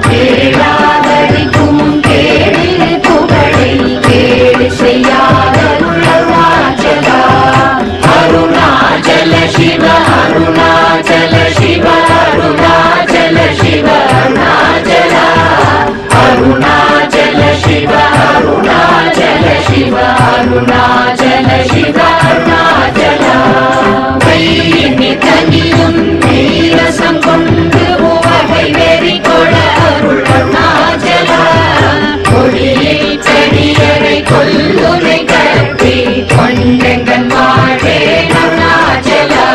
கேளாதரிக்கும் கேடு புகழை கேடு செய்யாத அருணாச்சலா அருணாச்சல சிவ அருணாச்சல சிவ அருணாச்சல சிவ அருணாச்சலா அருணாச்சல சிவ அருணாச்சல சிவ அருணாச்சல சிவ அருணாச்சலா கையினி தனியும் நீரசம் கொண்டு உவகை வெறி கொள அருள் அருணாச்சலா கொடியை பெரியரை கொல்லுரை கட்டி கொண்டெங்கன் வாழ்வே அருணாச்சலா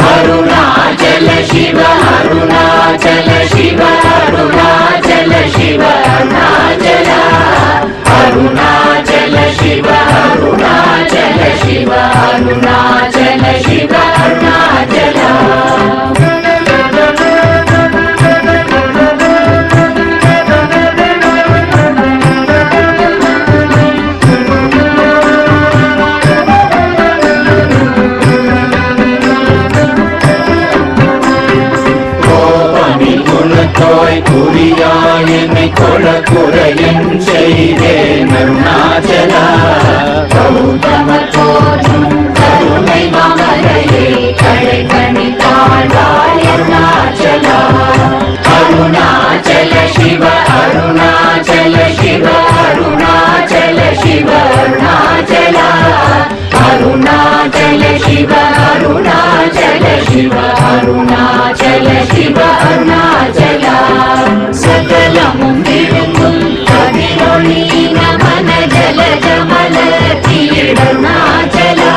அருணாச்சல சிவ அருணா குற்றமற்றோய் குறியாய் என்னை கொள குறையன் செய்தேன் அருணாச்சலா கௌதமற்றோற்றும் கருணை மாமலையே கடை கணித்தாழ்வாய் அருணாச்சலா அருணாச்சல சிவ அருணாச்சல சிவ அருணாச்சல சிவ அருணாச்சலா அருணாச்சல சிவ அருணாச்சல சிவ அருணாச்சல சிவ அருணாச்சலா சகலமும் விழுங்கும் கதிரொளி நமன ஜல ஜமல தீரருணாச்சலா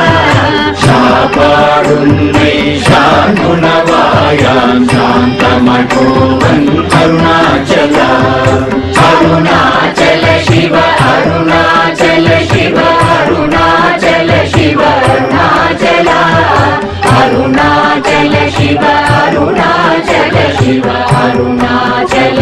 சாபாடுன்னை சாந்துணவாயாம் சாந்தமகோவன் அருணாச்சலா அருணாச்சல சிவ அருணாச்சல சிவ அருணாச்சல சிவ அருணாச்சலா அருணாச்சல சிவ அருணாச்சல சிவ அருணாச்சல